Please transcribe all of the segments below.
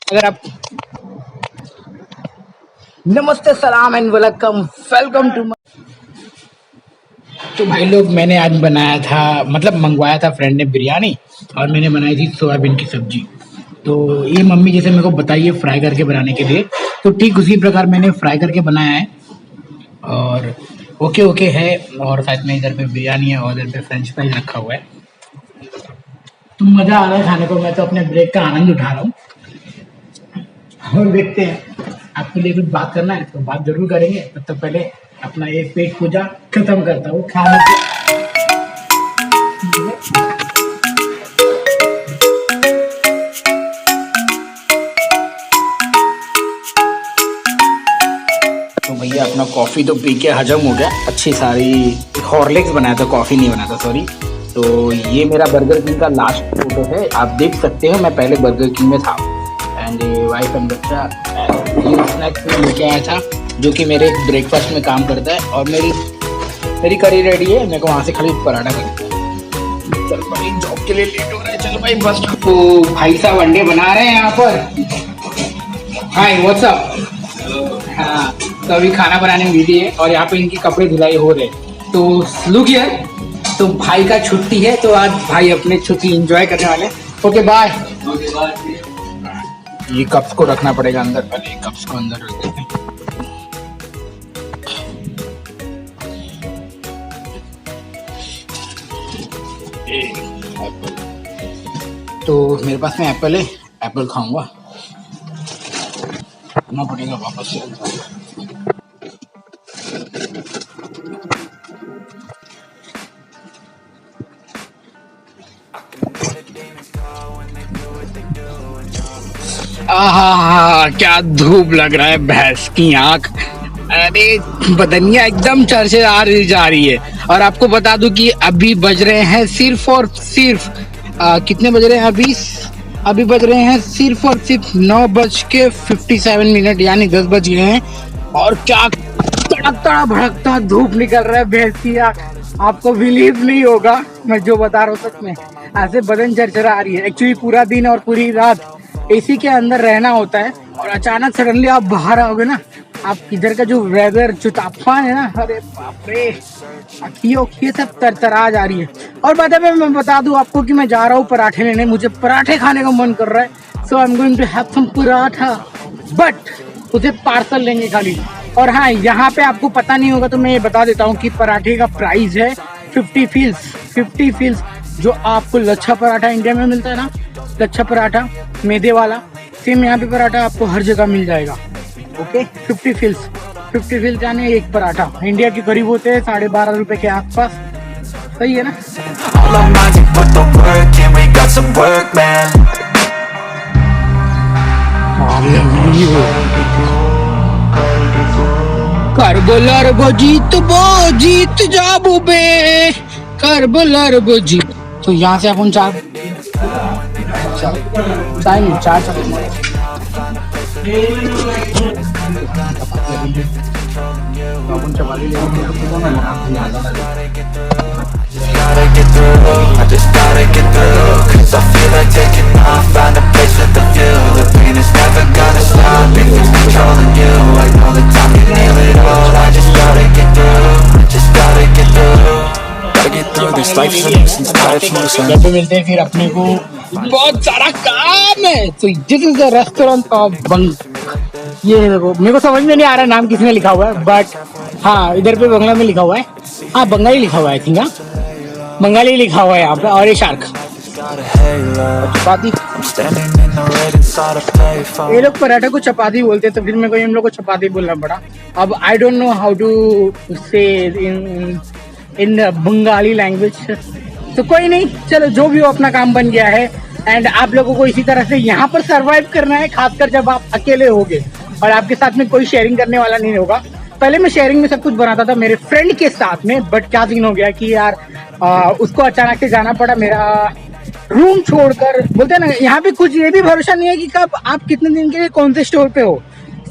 अगर आप नमस्ते सलाम एंड वेलकम टू। तो भाई लोग, मैंने आज बनाया था, मतलब मंगवाया था फ्रेंड ने बिरयानी, और मैंने बनाई थी सोयाबीन की सब्जी। तो ये मम्मी जैसे मेरे को बताई है फ्राई करके बनाने के लिए, तो ठीक उसी प्रकार मैंने फ्राई करके बनाया है और ओके ओके है। और साथ में इधर पे बिरयानी है और इधर पे फ्रेंच फ्राइज रखा हुआ है। तो मज़ा आ रहा है खाने को। मैं तो अपने ब्रेक का आनंद उठा रहा हूँ और देखते हैं। आपके लिए कुछ बात करना है तो बात जरूर करेंगे, तब तक पहले अपना ये पेट पूजा खत्म करता हूँ खाने के। तो भैया अपना कॉफ़ी तो पी के हजम हो गया अच्छी सारी। हॉर्लिक्स बनाया था, कॉफ़ी नहीं बनाया था, सॉरी। तो ये मेरा बर्गर किंग का लास्ट फोटो है, आप देख सकते हो। मैं पहले बर्गर किंग में था एंड वाइफ एंड बच्चा स्नैक्स में लेके आया था, जो कि मेरे ब्रेकफास्ट में काम करता है। और मेरी करी रेडी है, मेरे को वहाँ से खाली पराठा करना है। चल भाई, जॉब के लिए लेट हो रहा है, चलो भाई बस। तो भाई साहब अंडे बना रहे हैं यहाँ पर। Hi what's up. हाँ, तो अभी खाना बनाने में बिजी है और यहाँ पे इनकी कपड़े धुलाई हो रहे हैं। तो लुक हियर, तो भाई का छुट्टी है, तो आज भाई अपने छुट्टी एंजॉय करने वाले। Okay bye. ये कप्स को रखना पड़ेगा अंदर, पहले कप्स को अंदर रख देते हैं। तो मेरे पास में एप्पल है, एप्पल खाऊंगा, खाना पड़ेगा वापस से। आहा, क्या धूप लग रहा है, भैंस की आंख। अरे बदनिया एकदम चरचरा जा रही है। और आपको बता दूं कि अभी बज रहे हैं सिर्फ और सिर्फ कितने बज रहे हैं अभी बज रहे हैं सिर्फ और सिर्फ 9:57, यानी 10 बज गए हैं। और क्या तड़कता भड़कता धूप निकल रहा है, भैंस की आंख। आपको बिलीव नहीं होगा मैं जो बता रहा हूँ, सच में ऐसे बदन चरचरा आ रही है। एक्चुअली पूरा दिन और पूरी रात एसी के अंदर रहना होता है और अचानक सडनली आप बाहर आओगे ना, आप इधर का जो वेदर, जो तापमान है ना, अरे बाप रे, अखियों सब तरतरा जा रही है। और बाद में मैं बता दूं आपको कि मैं जा रहा हूँ पराठे लेने, मुझे पराठे खाने का मन कर रहा है। So I am going to have some paratha, but उसे पार्सल लेंगे खाली। और हाँ, यहाँ पे आपको पता नहीं होगा तो मैं ये बता देता हूँ कि पराठे का प्राइस है 50 फील्स। जो आपको लच्छा पराठा इंडिया में मिलता है ना, लच्छा पराठा मैदे वाला, सेम यहाँ पे पराठा आपको हर जगह मिल जाएगा। ओके, 50 फील्स यानी एक पराठा इंडिया के करीब होते हैं 12.5 रुपए के आसपास। सही है ना। करबलार जीत जाबू बे, करबलार जीत। तो यहाँ से अपन चार मिलते हैं फिर। अपने को बहुत सारा काम है, तो this is the restaurant of बंग। ये देखो, मेरे को समझ में नहीं आ रहा नाम किसने लिखा हुआ है, बट हाँ इधर पे बंगला में लिखा हुआ है। हाँ बंगाली लिखा हुआ है, थिंक बंगाली लिखा हुआ है यहाँ पे। और ये शार्क चपाती, ये लोग पराठा को चपाती बोलते हैं, तो फिर मेरे को इन लोग को चपाती बोलना पड़ा। अब I don't know how to say in Bengali language. तो कोई नहीं, चलो जो भी हो, अपना काम बन गया है। एंड आप लोगों को इसी तरह से यहाँ पर सरवाइव करना है, खासकर जब आप अकेले होगे और आपके साथ में कोई शेयरिंग करने वाला नहीं होगा। पहले मैं शेयरिंग में सब कुछ बनाता था मेरे फ्रेंड के साथ में, बट क्या सीन हो गया कि यार उसको अचानक से जाना पड़ा मेरा रूम छोड़कर। बोलते हैं ना, यहाँ पे कुछ ये भी भरोसा नहीं है कि कब आप कितने दिन के लिए कौन से स्टोर पे हो।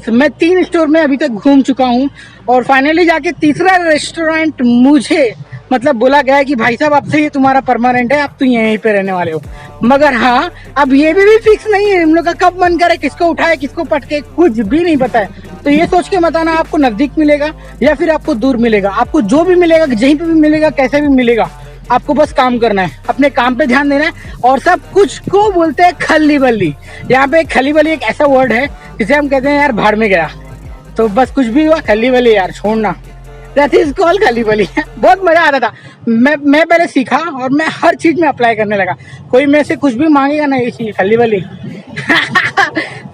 मैं 3 स्टोर में अभी तक घूम चुका हूँ और फाइनली जाके तीसरा रेस्टोरेंट मुझे मतलब बोला गया है कि भाई साहब अब से ये तुम्हारा परमानेंट है, अब तो यहीं पे रहने वाले हो। मगर हाँ, अब ये भी फिक्स नहीं है, हम लोग का कब मन करे किसको उठाए किसको पटके, कुछ भी नहीं पता है। तो ये सोच के मत आना आपको नजदीक मिलेगा या फिर आपको दूर मिलेगा, आपको जो भी मिलेगा, जहीं पे भी मिलेगा, कैसे भी मिलेगा, आपको बस काम करना है, अपने काम पे ध्यान देना है। और सब कुछ को बोलते हैं खल्ली बल्ली। यहाँ पे खल्ली बल्ली एक ऐसा वर्ड है जिसे हम कहते हैं यार भाड़ में गया। तो बस कुछ भी हुआ खल्ली बल्ली यार छोड़ना, दैट इज कॉल्ड खल्ली बल्ली। बहुत मजा आता था। मैं पहले सीखा और मैं हर चीज में अप्लाई करने लगा। कोई मेरे से कुछ भी मांगेगा ना, ये चीज खल्ली बल्ली।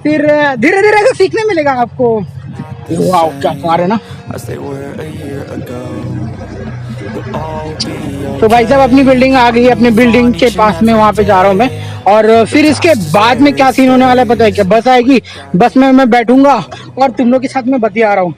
फिर धीरे धीरे तो सीखने मिलेगा आपको। वाओ क्या मार है ना। तो भाई साहब अपनी बिल्डिंग आ गई, अपनी बिल्डिंग के पास में वहाँ पे जा रहा हूँ मैं। और फिर इसके बाद में क्या सीन होने वाला है पता है क्या? बस आएगी, बस में मैं बैठूंगा और तुम लोग के साथ में बतिया रहा हूँ।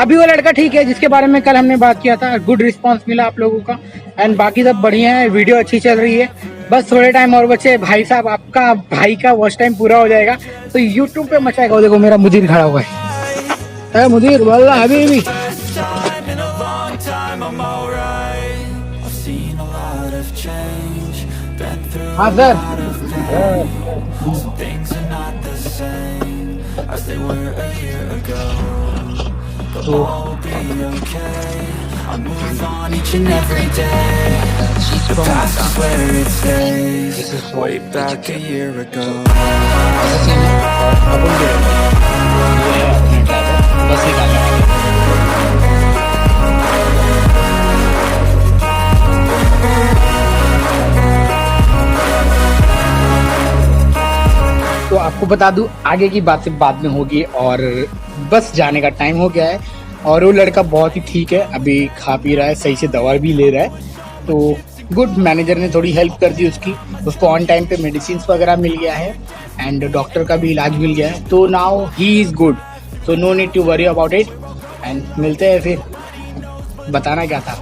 अभी वो लड़का ठीक है जिसके बारे में कल हमने बात किया था, गुड रिस्पांस मिला आप लोगों का, एंड बाकी सब बढ़िया है, वीडियो अच्छी चल रही है। बस थोड़े टाइम और बचे भाई साहब, आपका भाई का वॉच टाइम पूरा हो जाएगा तो यूट्यूब पे मचाएगा। देखो मेरा मुदीर खड़ा हुआ है मुदीर वाला हबीबी। हाँ सर। तो आपको बता दूं आगे की बात से बाद में होगी, और बस जाने का टाइम हो गया है। और वो लड़का बहुत ही ठीक है, अभी खा पी रहा है, सही से दवा भी ले रहा है। तो गुड, मैनेजर ने थोड़ी हेल्प कर दी उसको ऑन टाइम पे मेडिसिन वगैरह मिल गया है एंड डॉक्टर का भी इलाज मिल गया है। तो now he is good, so no need to worry about it. And मिलते हैं फिर। बताना क्या था?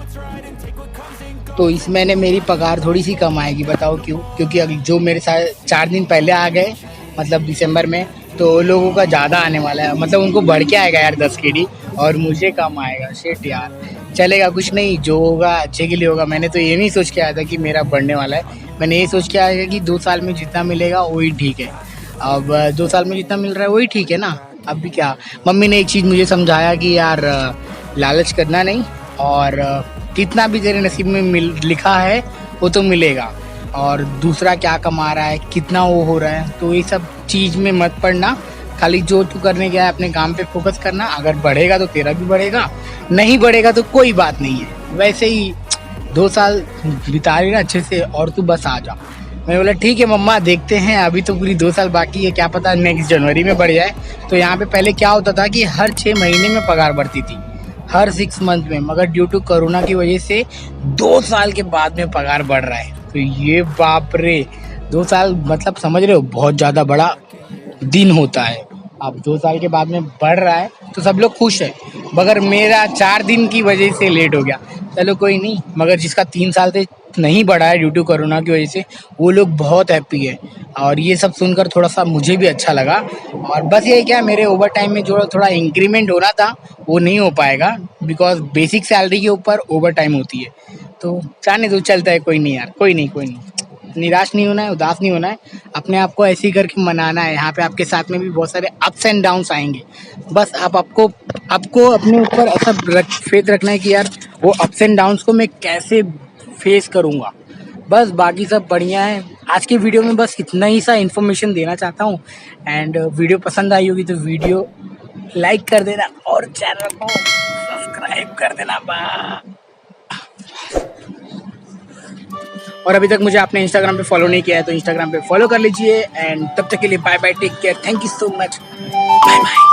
तो इस महीने मेरी पगार थोड़ी सी कम आएगी, बताओ क्यों? क्योंकि अभी जो मेरे साथ 4 दिन पहले आ गए, मतलब दिसंबर में, तो लोगों का ज़्यादा आने वाला है, मतलब उनको बढ़ के आएगा यार 10 KD, और मुझे कम आएगा। शिट यार, चलेगा, कुछ नहीं, जो होगा अच्छे के लिए होगा। मैंने तो ये नहीं सोच के आया था कि मेरा बढ़ने वाला है, मैंने ये सोच के आया कि 2 साल में जितना मिलेगा वही ठीक है। अब 2 साल में जितना मिल रहा है वही ठीक है ना। अब भी क्या, मम्मी ने एक चीज़ मुझे समझाया कि यार लालच करना नहीं, और कितना भी तेरे नसीब में लिखा है वो तो मिलेगा, और दूसरा क्या कमा रहा है, कितना वो हो रहा है, तो ये सब चीज़ में मत पड़ना। खाली जो तू करने गया है अपने काम पे फोकस करना। अगर बढ़ेगा तो तेरा भी बढ़ेगा, नहीं बढ़ेगा तो कोई बात नहीं है। वैसे ही 2 साल बिता लेना अच्छे से, और तू बस आ जा। मैंने बोला ठीक है मम्मा, देखते हैं, अभी तो पूरी 2 साल बाकी है, क्या पता नेक्स्ट जनवरी में बढ़ जाए। तो यहाँ पे पहले क्या होता था कि हर 6 महीने में पगार बढ़ती थी, हर 6 मंथ में, मगर ड्यू टू कोरोना की वजह से 2 साल के बाद में पगार बढ़ रहा है। तो ये बाप रे, 2 साल मतलब समझ रहे हो, बहुत ज़्यादा बड़ा दिन होता है। अब 2 साल के बाद में बढ़ रहा है तो सब लोग खुश है, मगर मेरा 4 दिन की वजह से लेट हो गया। चलो कोई नहीं, मगर जिसका 3 साल से नहीं बढ़ा है ड्यू टू कोरोना की वजह से, वो लोग बहुत हैप्पी है। और ये सब सुनकर थोड़ा सा मुझे भी अच्छा लगा। और बस ये क्या, मेरे ओवर टाइम में जो थोड़ा इंक्रीमेंट होना था वो नहीं हो पाएगा, बिकॉज बेसिक सैलरी के ऊपर ओवर टाइम होती है। तो जाने दो, चलता है, कोई नहीं यार, कोई नहीं, निराश नहीं होना है, उदास नहीं होना है, अपने आप को ऐसे ही करके मनाना है। यहाँ पे आपके साथ में भी बहुत सारे अप्स एंड डाउन्स आएंगे, बस आपको अपने ऊपर ऐसा फेथ रखना है कि यार वो अप्स एंड डाउन्स को मैं कैसे फेस करूँगा। बस बाकी सब बढ़िया है। आज के वीडियो में बस इतना ही सा इन्फॉर्मेशन देना चाहता हूँ। एंड वीडियो पसंद आई होगी तो वीडियो लाइक कर देना और चैनल को सब्सक्राइब कर देना। और अभी तक मुझे आपने इंस्टाग्राम पे फॉलो नहीं किया है तो इंस्टाग्राम पे फॉलो कर लीजिए। एंड तब तक के लिए bye bye, take care, thank you so much, bye bye.